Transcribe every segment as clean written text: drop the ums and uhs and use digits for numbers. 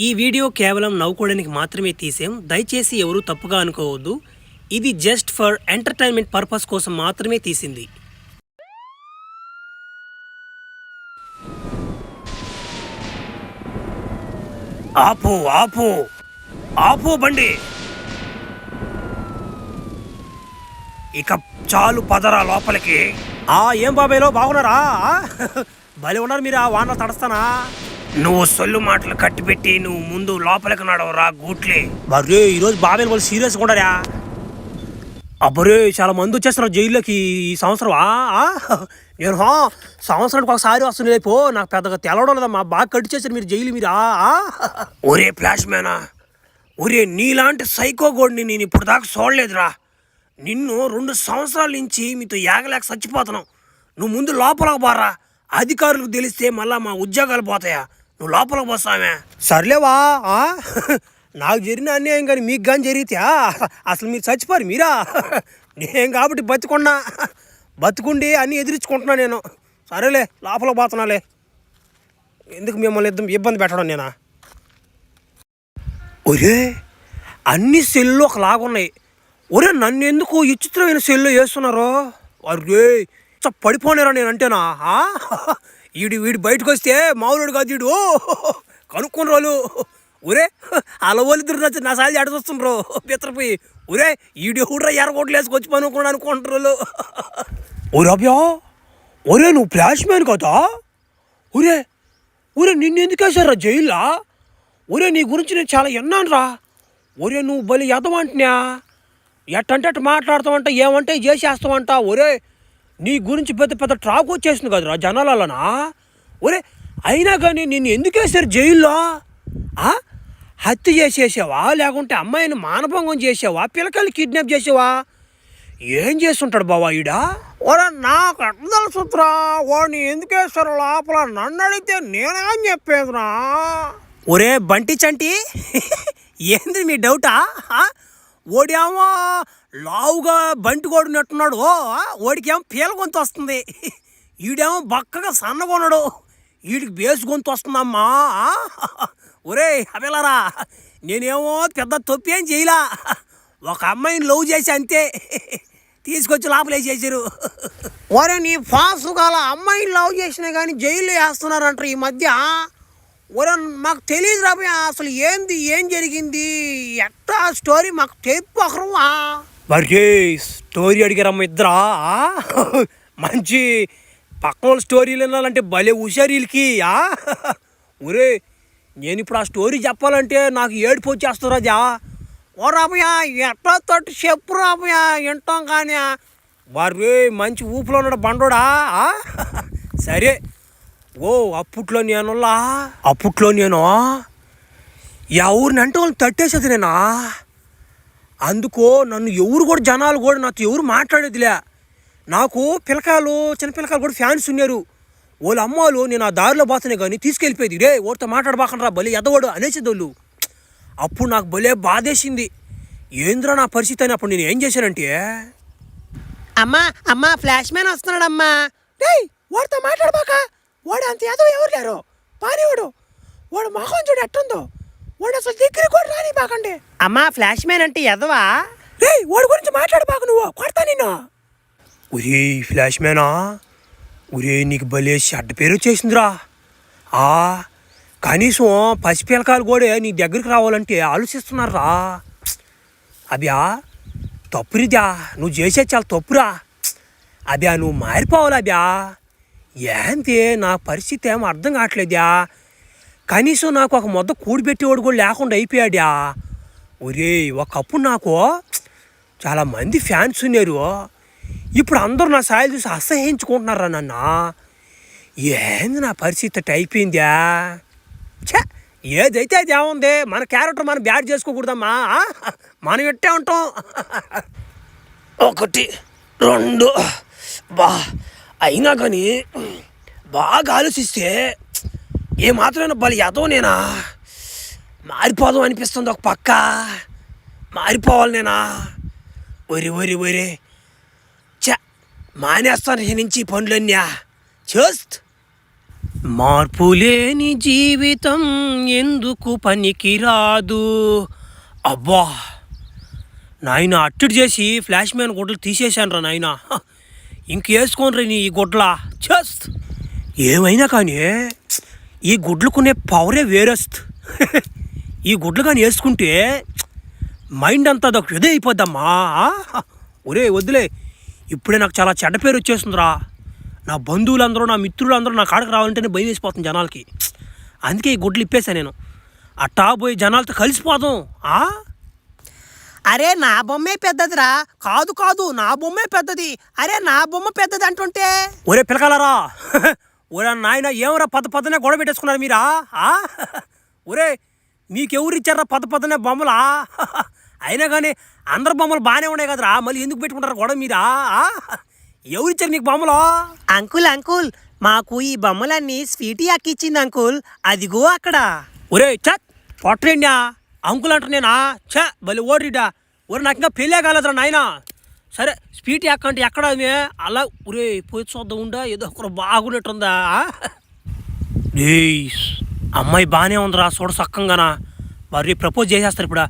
ఈ వీడియో కేవలం నవ్వుకోవడానికి మాత్రమే తీసాం. దయచేసి ఎవరు తప్పుగా అనుకోవద్దు. ఇది జస్ట్ ఫర్ ఎంటర్టైన్మెంట్ పర్పస్ కోసం మాత్రమే తీసింది. ఆపు ఆపు ఆపు బండి. ఇక చాలు పదరా లోపలికి. ఏం బాబాయ్లో బాగున్నారా? భలే ఉన్నారు మీరు. ఆ వానలో తడస్తానా? నువ్వు సొల్లు మాటలు కట్టిపెట్టి నువ్వు ముందు లోపలికి నడవరా గూట్లే. బర్రే ఈరోజు బాబాయ్ వాళ్ళు సీరియస్గా ఉండరా? అబ్బరే చాలా మంది వచ్చేస్తున్నారు జైల్లోకి ఈ సంవత్సరం. నేను సంవత్సరానికి ఒకసారి వస్తుంది లేపో. నాకు పెద్దగా తెలవడం లేదమ్మా. బాగా కట్టి చేశారు మీరు జైలు మీరు. ఒరే ఫ్లాష్ మ్యానా, ఒరే నీలాంటి సైకో గోడిని నేను ఇప్పుడు దాకా చూడలేదురా. నిన్ను 2 సంవత్సరాల నుంచి మీతో ఏగలేక చచ్చిపోతున్నావు. నువ్వు ముందు లోపలికి పోరా. అధికారులకు తెలిస్తే మళ్ళా మా ఉద్యోగాలు పోతాయా? నువ్వు లోపలికి పోస్తామే. సర్లేవా, నాకు జరిగిన అన్యాయం కానీ మీకు కానీ జరిగితే అసలు మీరు చచ్చిపోరు మీరా. నేను కాబట్టి బతుకుండి అన్నీ ఎదిరించుకుంటున్నా నేను. సరేలే లోపలికి పోతున్నాలే. ఎందుకు మిమ్మల్ని ఇబ్బంది పెట్టడం నేనా? ఒరే అన్ని సెల్లు ఒకలాగున్నాయి. ఒరే నన్ను ఎందుకు విచిత్రమైన సెల్లు వేస్తున్నారు? అరే పడిపోనేరా నేను అంటేనా? వీడు బయటకు వస్తే మామూలుడు కాదు వీడు. కనుక్కుని రోజు ఒరే అలా వాళ్ళిద్దరు నచ్చి నా సాయి అడగొస్తుండ్రు పిత్రపోయి. ఒరే ఈడు ఎవడ్రా ఎర్రగోట్లు వేసుకొచ్చి పనుకోండి అనుకుంటారు. ఒరే అబ్యా, ఒరే నువ్వు ఫ్లాష్ మ్యాన్ కదా? ఒరే నిన్ను ఎందుకు వేశారా జైల్లో? ఒరే నీ గురించి నేను చాలా విన్నాను రా. ఒరే నువ్వు బలి ఎదవంటున్నా. ఎట్టంటే అట్టు మాట్లాడతావంట, ఏమంటే చేసేస్తావంట. ఒరే నీ గురించి పెద్ద ట్రాక్ వచ్చేసింది కదరా జనాలనా. ఒరే అయినా కానీ నిన్ను ఎందుకు వేసారు జైల్లో? హత్య చేసేసావా? లేకుంటే అమ్మాయిని మానభంగం చేసావా? పిల్లకాయలు కిడ్నాప్ చేసావా? ఏం చేస్తుంటాడు బావా ఈడా? ఒరే నాకు ఎట్లా తెలుసురా వాడిని ఎందుకు వేస్తారు లోపల? నన్ను అడిగితే నేనేం చెప్పేదిరా? ఒరే బంటి చంటి, ఏంది మీ డౌటా? ఓడేమో లావుగా బంటి కొడినట్టున్నాడు. ఓడికేమో పీల గొంతు వస్తుంది. ఈడేమో బక్కగా సన్నగొన్నాడు. వీడికి బేసు గొంతు వస్తుందమ్మా. ఒరే అవేలారా, నేనేమో పెద్ద తొప్పి ఏం చేయలా. ఒక అమ్మాయిని లవ్ చేసి అంతే తీసుకొచ్చి లోపలేసేసారు. ఒరే నీ ఫాసు గల అమ్మాయిని లవ్ చేసినా కానీ జైల్లో వేస్తున్నారంటారు ఈ మధ్య. ఒరే మాకు తెలియదు రాబోయా అసలు ఏం జరిగింది ఎట్లా స్టోరీ మాకు చెప్పు ఒకరువా. మరి స్టోరీ అడిగారమ్మ ఇద్దరా? మంచి పక్కన వాళ్ళ స్టోరీలు వినాలంటే భలే హుషారు వీళ్ళకి. ఒరే నేను ఇప్పుడు ఆ స్టోరీ చెప్పాలంటే నాకు ఏడుపు వచ్చేస్తున్నదా. ఓ రాబోయా ఎట్లా తట్టు చెప్పు రాబోయా వింటాం కానీ. వారు మంచి ఊపులో ఉన్నాడు బండోడా. సరే అప్పట్లో నేను ఎవరిని అంటే వాళ్ళని తట్టేసేది నేనా. అందుకో నన్ను ఎవరు కూడా జనాలు కూడా నాతో ఎవరు మాట్లాడేదిలే. నాకు చిన్న పిల్లకాయలు కూడా ఫ్యాన్స్ ఉన్నారు. వాళ్ళ అమ్మాలు నేను ఆ దారిలో పోతున్నాయి కానీ తీసుకెళ్ళిపోయేది. రే ఓడితో మాట్లాడబాకండ్రా భలే ఎదవాడు అనేసేది వాళ్ళు. అప్పుడు నాకు భలే బాధేసింది. ఏంద్రా నా పరిస్థితి అని. అప్పుడు నేను ఏం చేశానంటే, అమ్మా ఫ్లాష్ మ్యాన్ వస్తున్నాడమ్మా. రే వాడితో మాట్లాడబాక, వాడు అంత ఎదవ ఎవరు లేరు పానివాడు. వాడు మొహం చూడు ఎట్టుందో. వాడు అసలు దగ్గర కూడా రాని బాకండి. అమ్మా ఫ్లాష్ మ్యాన్ అంటే ఎదవా? రే వాడి గురించి మాట్లాడబాక, నువ్వు కొడతా నిన్ను. ఒరే ఫ్లాష్ మ్యానా, ఒరే నీకు భలే చెడ్డ పేరు వచ్చేసిందిరా. కనీసం పసిపిల్లకాయలు కూడా నీ దగ్గరికి రావాలంటే ఆలోచిస్తున్నారా. అబ్యా తప్పురిద్యా, నువ్వు చేసేది చాలా తప్పురా. అబ్యా నువ్వు మారిపోవాలి అబ్యా. ఏంటి నా పరిస్థితి ఏమో అర్థం కావట్లేదా. కనీసం నాకు ఒక మొద్ద కూడిపెట్టేవాడు కూడా లేకుండా అయిపోయాడా. ఒరే ఒకప్పుడు నాకు చాలా మంది ఫ్యాన్స్ ఉన్నారు. ఇప్పుడు అందరూ నా సాయిలు చూసి అసహించుకుంటున్నారా నన్ను. ఏంది నా పరిస్థితి అయిపోయిందా. ఏదైతే అది ఏముంది, మన క్యారెక్టర్ మనం బ్యాడ్ చేసుకోకూడదమ్మా. మనం ఎట్టే ఉంటాం. 1 2 అయినా కానీ బాగా ఆలోచిస్తే ఏమాత్రమైనా బలి ఎదో నేనా మారిపోదాం అనిపిస్తుంది. ఒక పక్క మారిపోవాలి నేనా. ఒరే మానేస్తాను నుంచి పనులన్నీ. చూస్త్ మార్పులేని జీవితం ఎందుకు పనికిరాదు. అబ్బా నాయన అట్టడి చేసి ఫ్లాష్ మ్యాన్ గుడ్డలు తీసేశాను రా నాయన. ఇంకేసుకోనరా నీ ఈ గుడ్ల జస్ట్ ఏమైనా కానీ ఈ గుడ్లు కొనే పవరే వేరేస్త్. ఈ గుడ్లు కానీ వేసుకుంటే మైండ్ అంతా అదొక ఇదే అయిపోద్దమ్మా. ఒరే వద్దులే, ఇప్పుడే నాకు చాలా చెడ్డ పేరు వచ్చేస్తుందిరా. నా బంధువులందరూ నా మిత్రులందరూ నా కాడకు రావాలంటేనే భయం వేసిపోతుంది జనాలకి. అందుకే ఈ గుడ్లు ఇప్పేసా నేను. అట్టా పోయి జనాలతో కలిసిపోదాం. అరే నా బొమ్మే పెద్దదిరా. కాదు కాదు నా బొమ్మే పెద్దది. అరే నా బొమ్మ పెద్దది అంటుంటే ఒరే పిలకాలరా. ఒరే నాయన ఏమరా పదనే గొడవ పెట్టేసుకున్నారు మీరా? ఒరే మీకెవరిచ్చారా పదనే బొమ్మలా? అయినా కానీ అందరు బొమ్మలు బాగానే ఉన్నాయి కదరా, మళ్ళీ ఎందుకు పెట్టుకుంటారు గొడవ మీరా? ఎవరిచ్చారు మీకు బొమ్మలు? అంకుల్ మాకు ఈ బొమ్మలన్నీ స్వీటీ అక్కిచ్చింది అంకుల్, అదిగో అక్కడ. ఒరే చత్ పొట్టరేండా అంకుల్ అంటున్నానా? చ భలే ఓడిడా. ఒరే నాకు ఇంకా పెళ్ళే కాలేదురా నాయన. సరే స్వీటీ అక్క అంటే ఎక్కడ అలా ఒరే పోయి చూద్దాం ఉండా, ఏదో ఒకరు బాగున్నట్టుందా? అమ్మాయి బాగానే ఉందిరా, చూడ సక్కంగానా. మరి ప్రపోజ్ చేసేస్తారు ఇప్పుడు.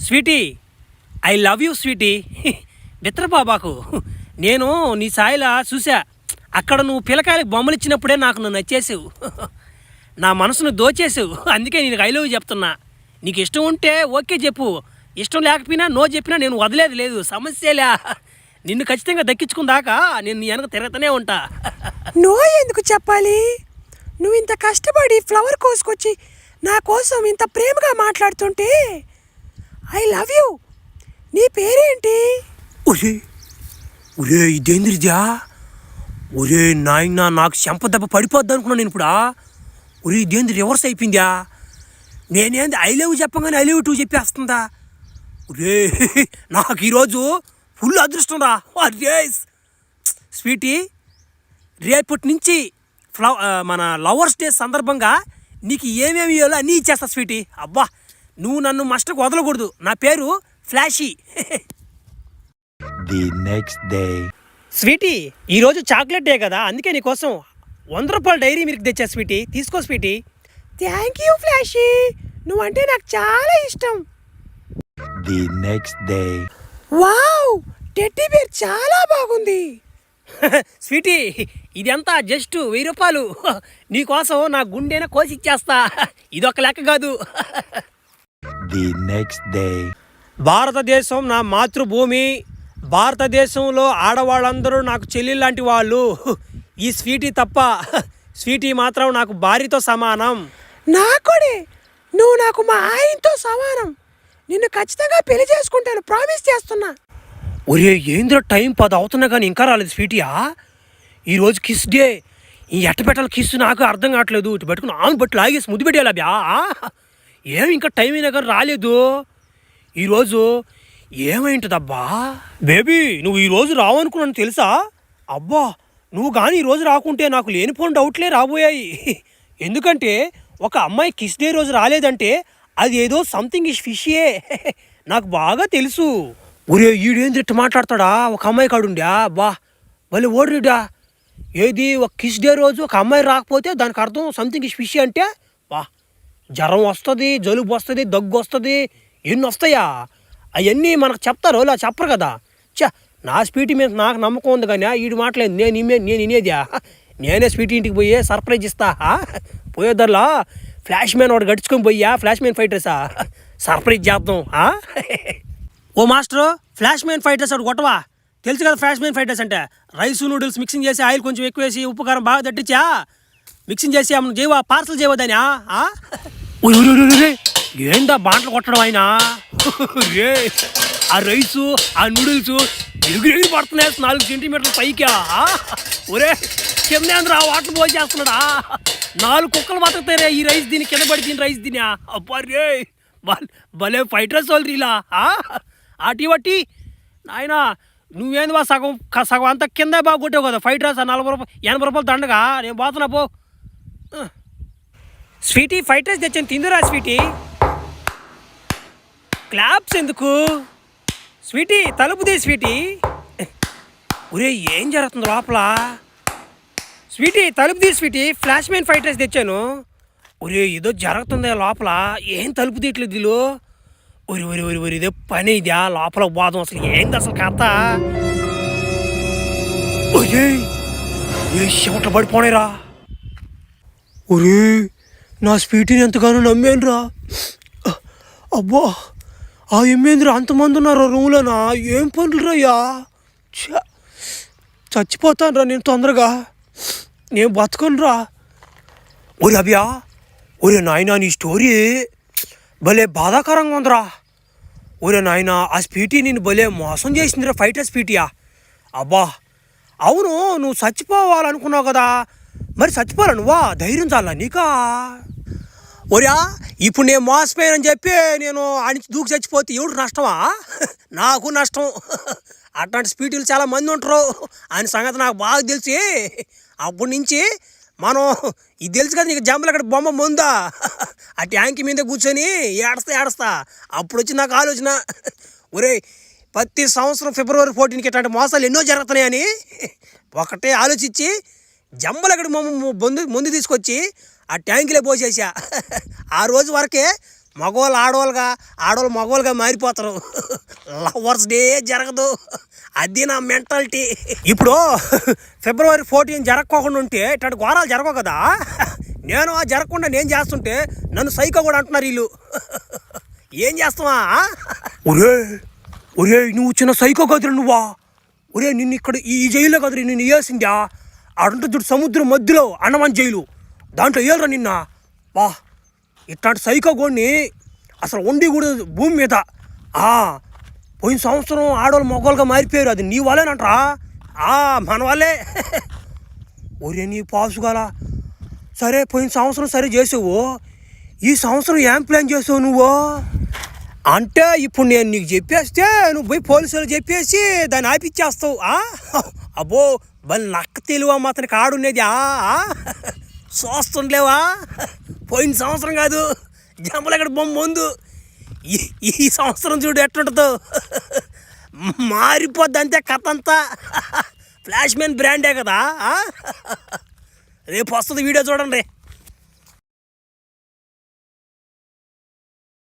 Sweetie I love you sweetie. మిత్రబాబాకు నేను నీ సాయిలా చూసా. అక్కడ నువ్వు పిల్లకాయలకు బొమ్మలు ఇచ్చినప్పుడే నాకు నువ్వు నచ్చేసావు, నా మనసును దోచేసావు. అందుకే నేను ఐ లవ్ యూ చెప్తున్నా. నీకు ఇష్టం ఉంటే ఓకే చెప్పు, ఇష్టం లేకపోయినా నో చెప్పినా నేను వదిలేదు లేదు, సమస్యలే. నిన్ను ఖచ్చితంగా దక్కించుకుందాకా నేను నీ వెనక తిరుగుతూనే ఉంటా. నో ఎందుకు చెప్పాలి? నువ్వు ఇంత కష్టపడి ఫ్లవర్ కోసుకొచ్చి నా కోసం ఇంత ప్రేమగా మాట్లాడుతుంటే ఐ లవ్ యూ. నీ పేరేంటి? ఒరే ఇదేంద్రిజా. ఒరే నాయన నాకు చెంప దెబ్బ పడిపోద్ది అనుకున్నాను నేను ఇప్పుడు. ఒరే ఇదేంద్రి రివర్స్ అయిపోయిందా? నేనేంది ఐ లవ్ చెప్పగానే ఐ లవ్ టూ చెప్పేస్తుందా? ఒరే నాకు ఈరోజు ఫుల్ అదృష్టం రా. రేస్ స్వీటీ, రేపటి నుంచి మన లవర్స్ డే సందర్భంగా నీకు ఏమేమి ఇవ్వాలో అన్నీ ఇచ్చేస్తా స్వీటీ. అబ్బా నువ్వు నన్ను మస్టకు వదలకూడదు. నా పేరు Flashy. The next day. Sweety ఈరోజు చాక్లెట్ డే కదా, అందుకే నీకోసం 100 రూపాయల డైరీ మిల్క్ తెచ్చా స్వీటీ, తీసుకో స్వీటీ. థ్యాంక్ యూ ఫ్లాషీ, నువ్వంటే నాకు చాలా ఇష్టం. The next day. Wow, teddy bear చాలా బాగుంది. స్వీటీ ఇదంతా జస్ట్ 1000 రూపాయలు. నీకోసం నా గుండెన కోసి ఇచ్చేస్తా, ఇదొక లెక్క కాదు. The next day. భారతదేశం నా మాతృభూమి. భారతదేశంలో ఆడవాళ్ళందరూ నాకు చెల్లి లాంటి వాళ్ళు. ఈ స్వీటీ తప్ప. స్వీటీ మాత్రం నాకు భార్యతో సమానం. నాకుడే, నువ్వు నాకు మా ఆయనతో సమానం. నిన్ను ఖచ్చితంగా పెళ్లి చేసుకుంటాను, ప్రామిస్ చేస్తున్నా. ఒరే ఏంద్ర టైం 10 అవుతున్నా కానీ ఇంకా రాలేదు స్వీటీయా. ఈరోజు కిస్ డే. ఈ ఎట్టబెట్టాలి కిస్ నాకు అర్థం కావట్లేదు. ఇటు పెట్టుకుని ఆమె బట్టి లాగేసి ముద్దు పెట్టేలా బ్యా. ఏం ఇంకా టైం అయినా కానీ రాలేదు. ఈరోజు ఏమైంటుందబ్బా? బేబీ నువ్వు ఈరోజు రావనుకున్నాను తెలుసా? అబ్బా నువ్వు కానీ ఈరోజు రాకుంటే నాకు లేనిపోని డౌట్లే రాబోయాయి. ఎందుకంటే ఒక అమ్మాయి కిస్ డే రోజు రాలేదంటే అది ఏదో సంథింగ్ ఇస్ ఫిషియే, నాకు బాగా తెలుసు. ఒరే ఈడేంద్రిట్టు మాట్లాడతాడా? ఒక అమ్మాయి కాడుండా బా మళ్ళీ ఓడిడా. ఏది ఒక కిస్ డే రోజు ఒక అమ్మాయి రాకపోతే దానికి అర్థం సంథింగ్ ఇస్ ఫిషియే అంటే బా జ్వరం వస్తుంది, జలుబు వస్తుంది, దగ్గు వస్తుంది, ఎన్ని వస్తాయా? అవన్నీ మనకు చెప్తారు, ఇలా చెప్పరు కదా. నా స్వీటీ మీద నాకు నమ్మకం ఉంది కానీ వీడి మాటలేదు. నేను వినేదా? నేనే స్వీటీ ఇంటికి పోయి సర్ప్రైజ్ ఇస్తా. పోయేదర్లా ఫ్లాష్ మ్యాన్ వాడు గడుచుకొని పోయా, ఫ్లాష్ మ్యాన్ ఫైటర్సా సర్ప్రైజ్ చేద్దాం. ఓ మాస్టరు, ఫ్లాష్ మ్యాన్ ఫైటర్స్ వాడు కొట్టవా? తెలుసు కదా ఫ్లాష్ మ్యాన్ ఫైటర్స్ అంటే రైస్ నూడిల్స్ మిక్సింగ్ చేసి ఆయిల్ కొంచెం ఎక్కువ వేసి ఉప్పు కారం బాగా తట్టించా మిక్సింగ్ చేసి ఏమన్నా చేయవా? పార్సల్ చేయవదాని? ఏందా బాంటలు కొట్టడం ఆయన? రే ఆ రైసు ఆ నూడిల్స్ ఎగిరి పడుతున్నాయి 4 సెంటీమీటర్ల పైకా. ఒరే కిందేంద్ర వాటర్ పోయి చేస్తున్నాడా? 4 కుక్కలు బతుకుతారే ఈ రైస్ దీని కింద పడి తిని రైస్ తినా. అబ్బా రే భలే ఫైటర్స్ వాళ్ళు ఇలా ఆటి బట్టి నాయన. నువ్వేంది బా సగం అంతా కింద బాగా కొట్టావు కదా ఫైటర్స్. 40 రూపాయలు 80 రూపాయలు దండగా. నేను పోతున్నా పో. స్వీటీ ఫైటర్స్ తెచ్చాను తిందురా స్వీటీ. క్లాప్స్ ఎందుకు స్వీటీ? తలుపుది స్వీటీ. ఒరే ఏం జరుగుతుంది లోపల? స్వీటీ తలుపు తీ Sweety, Flash man fried rice తెచ్చాను. ఒరే ఏదో జరుగుతుంది లోపల, ఏం తలుపు తీయట్లేదు వీళ్ళు. ఒరి ఒరి ఒరి ఒరి ఇదే పని ఇదా, లోపల బాధం అసలు ఏంది అసలు కథ. ఒరే ఏ చెమట పడిపోనేరా. ఒరే నా స్వీటీని ఎంతగానో నమ్మేనురా. అబ్బా ఆ ఏమేంద్రా అంతమంది ఉన్నారా రూమ్లోనా, ఏం పనులురాయ్యా. చచ్చిపోతాను రా నేను తొందరగా, నేను బతకనురా. ఒరే అభియా, ఒరే నాయనా నీ స్టోరీ భలే బాధాకరంగా ఉందిరా. ఒరే నాయనా ఆ స్పీటీ నేను భలే మోసం చేసిందిరా, ఫైటర్ స్పీటీయా. అబ్బా అవును నువ్వు చచ్చిపోవాలనుకున్నావు కదా, మరి చచ్చిపోవాలా నువ్వా, ధైర్యం చాలా నీకా. ఒరియా ఇప్పుడు నేను మోసపోయానని చెప్పి నేను ఆయన దూకి చచ్చిపోతే ఎవడు నష్టమా, నాకు నష్టం. అట్లాంటి స్పీటీలు చాలా మంది ఉంటారు, ఆయన సంగతి నాకు బాగా తెలిసి. అప్పటి నుంచి మనం ఇది తెలుసు కదా నీకు, జంబలు అక్కడ బొమ్మ ముందా ఆ ట్యాంక్ మీద కూర్చొని ఏడస్తా. అప్పుడు వచ్చి నాకు ఆలోచన, ఒరే ప్రతి సంవత్సరం ఫిబ్రవరి 14కి ఇట్లాంటి మోసాలు ఎన్నో జరుగుతున్నాయని ఒకటే ఆలోచించి జంబలు అక్కడ ముందు తీసుకొచ్చి ఆ ట్యాంకులే పోసేసా. ఆ రోజు వరకే మగవాళ్ళు ఆడవాళ్ళు మగవాళ్ళుగా మారిపోతారు, లవర్స్ డే జరగదు. అది నా మెంటాలిటీ. ఇప్పుడు ఫిబ్రవరి 14 జరగకోకుండా ఉంటే ఇట్లాంటి ఘోరాలు జరగవు కదా. నేను ఆ జరగకుండా నేను చేస్తుంటే నన్ను సైకో కూడా అంటున్నారు వీళ్ళు. ఏం చేస్తావా. ఒరే ఒరే నువ్వు చిన్న సైకో కదరా నువ్వా. ఒరే నిన్ను ఇక్కడ ఈ జైల్లో కదరా నిన్ను వేసిందా, అడుంటే సముద్రం మధ్యలో అండమాన్ జైలు, దాంట్లో వేయరా నిన్న. వా ఇట్లాంటి సైకో గోడిని అసలు ఉండి కూడా భూమి మీద. పోయిన సంవత్సరం ఆడవాళ్ళు మగవాళ్ళుగా మారిపోయారు, అది నీ వాళ్ళేనంటరా. మన వాళ్ళే. ఒరే నీ పాసుగాల, సరే పోయిన సంవత్సరం సరే చేసావు, ఈ సంవత్సరం ఏం ప్లాన్ చేసావు నువ్వు అంటే. ఇప్పుడు నేను నీకు చెప్పేస్తే నువ్వు పోయి పోలీసులు చెప్పేసి దాన్ని ఆపిచ్చేస్తావు. అబ్బో బలి నక్క తెలివమ్మ అతనికి ఆడున్నది. చూస్తుండలేవా, పోయిన సంవత్సరం కాదు జంబలు అక్కడ బొమ్మ ముందు, ఈ సంవత్సరం చూడు ఎట్లుంటుందో, మారిపోద్ది అంతే కథ అంతా. ఫ్లాష్ మ్యాన్ బ్రాండే కదా. రేపు వస్తుంది వీడియో చూడండి.